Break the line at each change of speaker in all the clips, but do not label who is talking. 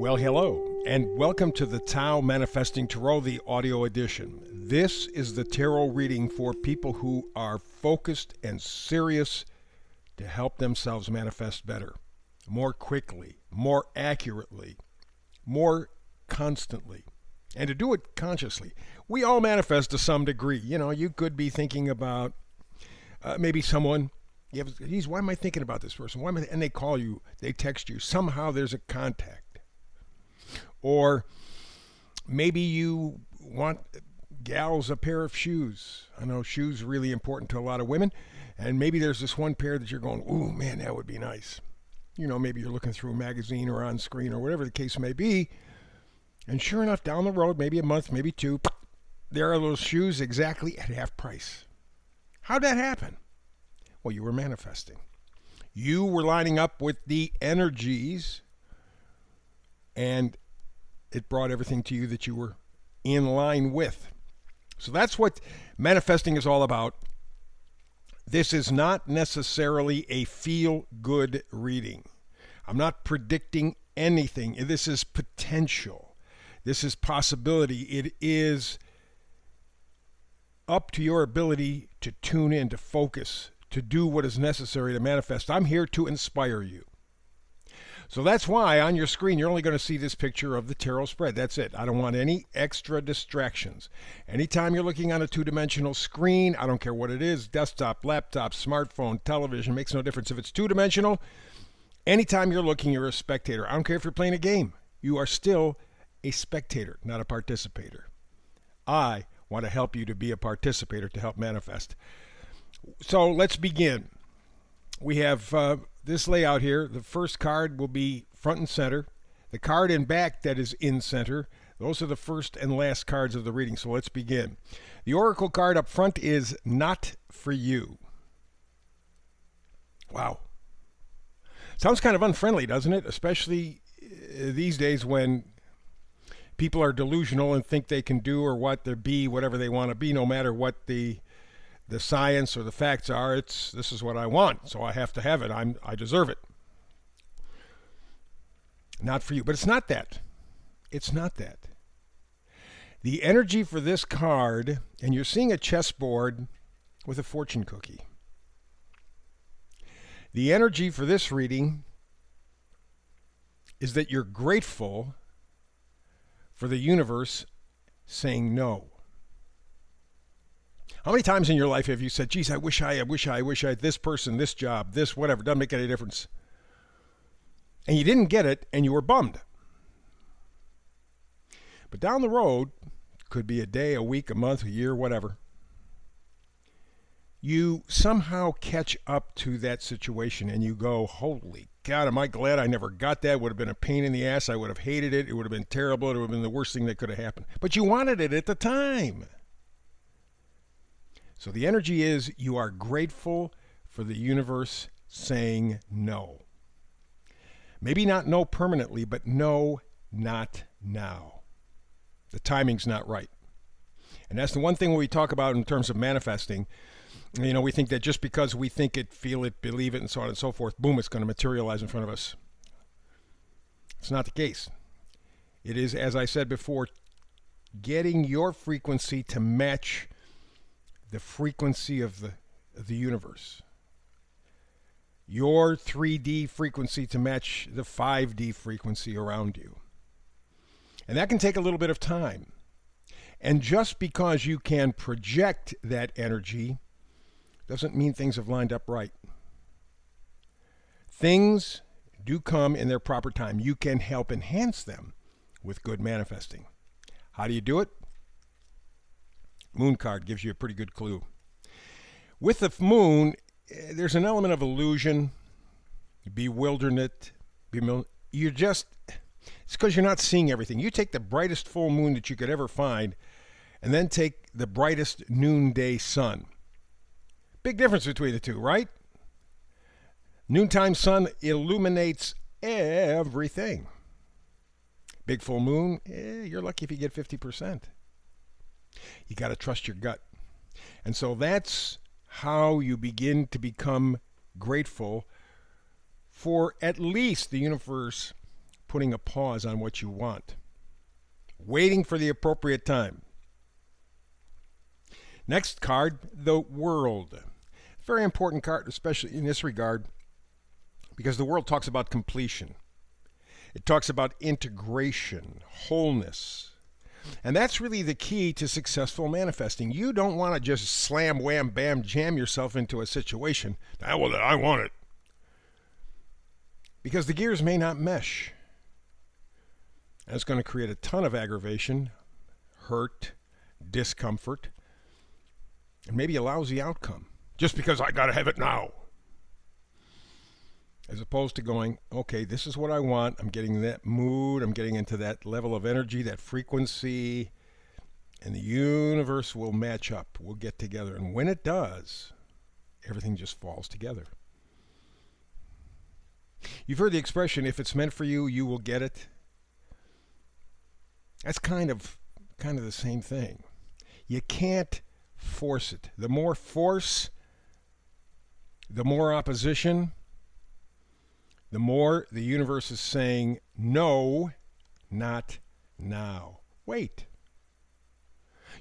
Well, hello, and welcome to the Tao Manifesting Tarot, the audio edition. This is the tarot reading for people who are focused and serious to help themselves manifest better, more quickly, more accurately, more constantly, and to do it consciously. We all manifest to some degree. You know, you could be thinking about maybe someone. Geez, why am I thinking about this person? And they call you, they text you. Somehow there's a contact. Or maybe you want gals a pair of shoes. I know shoes are really important to a lot of women. And maybe there's this one pair that you're going, ooh, man, that would be nice. You know, maybe you're looking through a magazine or on screen or whatever the case may be. And sure enough, down the road, maybe a month, maybe two, there are those shoes exactly at half price. How'd that happen? Well, you were manifesting. You were lining up with the energies, and it brought everything to you that you were in line with. So that's what manifesting is all about. This is not necessarily a feel-good reading. I'm not predicting anything. This is potential. This is possibility. It is up to your ability to tune in, to focus, to do what is necessary to manifest. I'm here to inspire you. So that's why on your screen you're only going to see this picture of the tarot spread. That's it. I don't want any extra distractions. Anytime you're looking on a two-dimensional screen, I don't care what it is, desktop, laptop, smartphone, television, makes no difference. If it's two-dimensional, anytime you're looking, you're a spectator. I don't care if you're playing a game. You are still a spectator, not a participator. I want to help you to be a participator to help manifest. So let's begin. We have this layout here. The first card will be front and center. The card in back that is in center, those are the first and last cards of the reading. So let's begin. The Oracle card up front is Not For You. Wow. Sounds kind of unfriendly, doesn't it? Especially these days when people are delusional and think they can do or what they be, whatever they want to be, no matter what the science or the facts are. This is what I want, so I have to have it. I deserve it. Not for you. But it's not that. It's not that. The energy for this card, and you're seeing a chessboard with a fortune cookie. The energy for this reading is that you're grateful for the universe saying no. How many times in your life have you said, geez, I wish I, this person, this job, this, whatever, doesn't make any difference. And you didn't get it, and you were bummed. But down the road, could be a day, a week, a month, a year, whatever, you somehow catch up to that situation, and you go, holy God, am I glad I never got that? It would have been a pain in the ass. I would have hated it. It would have been terrible. It would have been the worst thing that could have happened. But you wanted it at the time. So the energy is you are grateful for the universe saying no. Maybe not no permanently, but no, not now. The timing's not right. And that's the one thing we talk about in terms of manifesting. You know, we think that just because we think it, feel it, believe it, and so on and so forth, boom, it's going to materialize in front of us. It's not the case. It is, as I said before, getting your frequency to match the frequency of the universe. Your 3D frequency to match the 5D frequency around you. And that can take a little bit of time. And just because you can project that energy doesn't mean things have lined up right. Things do come in their proper time. You can help enhance them with good manifesting. How do you do it? Moon card gives you a pretty good clue. With the moon, there's an element of illusion, bewilderment. It's because you're not seeing everything. You take the brightest full moon that you could ever find, and then take the brightest noonday sun. Big difference between the two, right? Noontime sun illuminates everything. Big full moon, you're lucky if you get 50%. You got to trust your gut. And so that's how you begin to become grateful for at least the universe putting a pause on what you want, waiting for the appropriate time. Next card, the World. Very important card, especially in this regard, because the World talks about completion. It talks about integration, wholeness. And that's really the key to successful manifesting. You don't want to just slam, wham, bam, jam yourself into a situation. Well, I want it. Because the gears may not mesh. And it's going to create a ton of aggravation, hurt, discomfort, and maybe a lousy outcome. Just because I got to have it now. As opposed to going, okay, this is what I want. I'm getting that mood. I'm getting into that level of energy, that frequency. And the universe will match up. We'll get together. And when it does, everything just falls together. You've heard the expression, if it's meant for you, you will get it. That's kind of the same thing. You can't force it. The more force, the more opposition, the more the universe is saying, no, not now. Wait.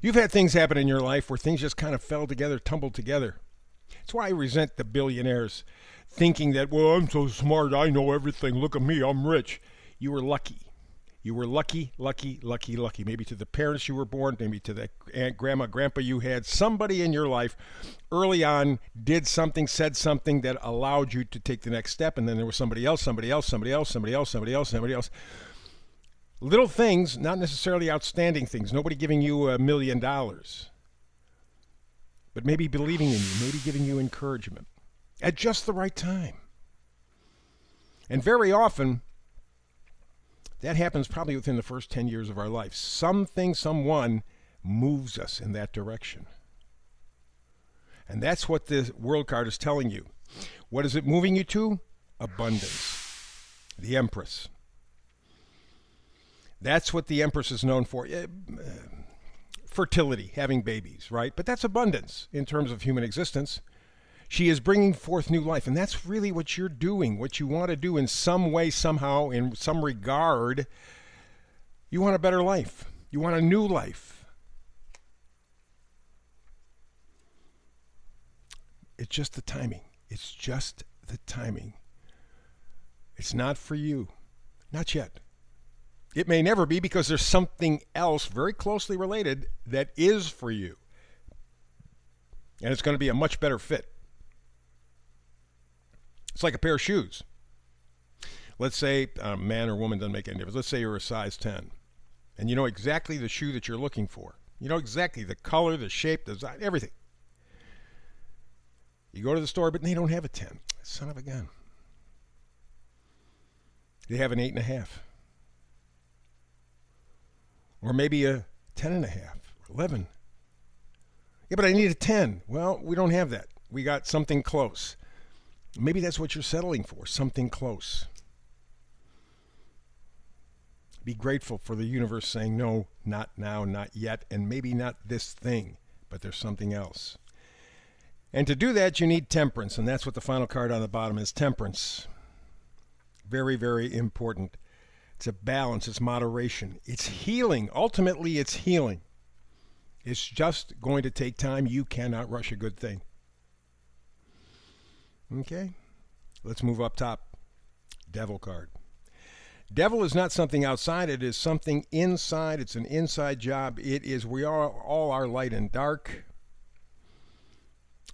You've had things happen in your life where things just kind of fell together, tumbled together. That's why I resent the billionaires thinking that, well, I'm so smart, I know everything. Look at me, I'm rich. You were lucky. You were lucky. Maybe to the parents you were born, maybe to the aunt, grandma, grandpa you had. Somebody in your life early on did something, said something that allowed you to take the next step, and then there was somebody else. Little things, not necessarily outstanding things. Nobody giving you $1 million. But maybe believing in you, maybe giving you encouragement at just the right time. And very often, that happens probably within the first 10 years of our life. Something, someone moves us in that direction. And that's what the World card is telling you. What is it moving you to? Abundance. The Empress. That's what the Empress is known for. Fertility, having babies, right? But that's abundance in terms of human existence. She is bringing forth new life, and that's really what you're doing, what you want to do in some way, somehow, in some regard. You want a better life. You want a new life. It's just the timing. It's just the timing. It's not for you. Not yet. It may never be, because there's something else very closely related that is for you. And it's going to be a much better fit. It's like a pair of shoes. Let's say a man or woman, doesn't make any difference. Let's say you're a size 10. And you know exactly the shoe that you're looking for. You know exactly the color, the shape, the design, everything. You go to the store, but they don't have a 10. Son of a gun. They have an 8.5. Or maybe a 10.5, 11. Yeah, but I need a 10. Well, we don't have that. We got something close. Maybe that's what you're settling for, something close. Be grateful for the universe saying, no, not now, not yet, and maybe not this thing, but there's something else. And to do that, you need temperance, and that's what the final card on the bottom is, temperance. Very, very important. It's a balance, it's moderation, it's healing. Ultimately, it's healing. It's just going to take time. You cannot rush a good thing. Okay, let's move up top. Devil card. Devil is not something outside, it is something inside. It's an inside job. It is, we all are light and dark.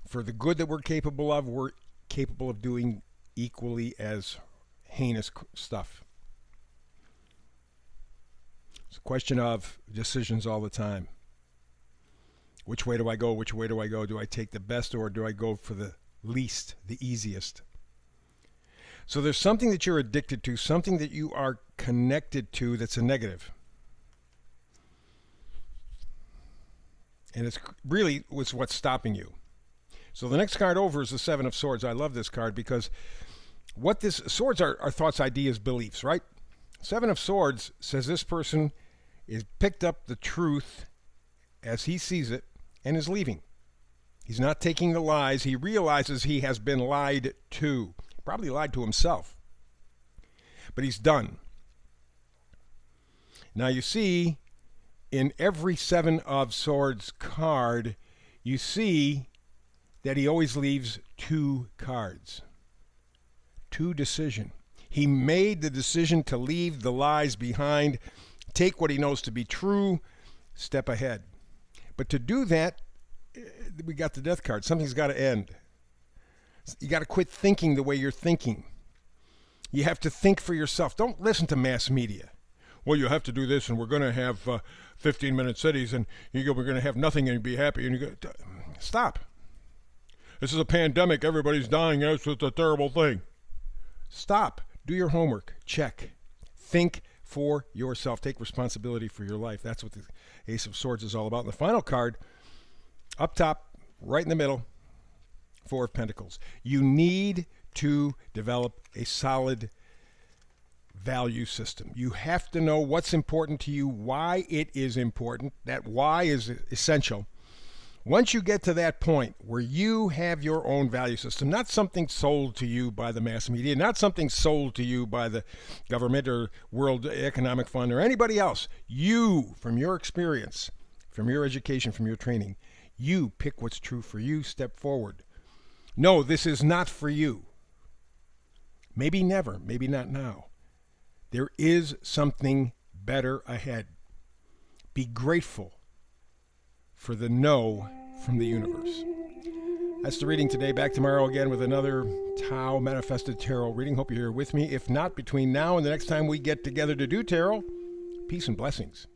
For the good that we're capable of doing equally as heinous stuff. It's a question of decisions all the time. Which way do I go? Which way do I go? Do I take the best, or do I go for the least, the easiest? So there's something that you're addicted to, something that you are connected to that's a negative. And it's really what's stopping you. So the next card over is the Seven of Swords. I love this card because what this, swords are thoughts, ideas, beliefs, right? Seven of Swords says this person is picked up the truth as he sees it and is leaving. He's not taking the lies. He realizes he has been lied to. Probably lied to himself. But he's done. Now you see, in every Seven of Swords card, you see that he always leaves two cards. Two decision. He made the decision to leave the lies behind, take what he knows to be true, step ahead. But to do that, we got the death card. Something's got to end. You got to quit thinking the way you're thinking. You have to think for yourself. Don't listen to mass media. Well, you have to do this, and we're going to have 15-minute cities, and we're going to have nothing and be happy. And you go, stop. This is a pandemic. Everybody's dying. It's a terrible thing. Stop. Do your homework. Check. Think for yourself. Take responsibility for your life. That's what the Ace of Swords is all about. And the final card, up top, right in the middle, Four of Pentacles. You need to develop a solid value system. You have to know what's important to you, why it is important. That why is essential. Once you get to that point where you have your own value system, not something sold to you by the mass media, not something sold to you by the government or World Economic Fund or anybody else, you, from your experience, from your education, from your training, you pick what's true for you, step forward. No, this is not for you. Maybe never, maybe not now. There is something better ahead. Be grateful for the no from the universe. That's the reading today. Back tomorrow again with another Tao Manifested Tarot reading. Hope you're here with me. If not, between now and the next time we get together to do tarot, peace and blessings.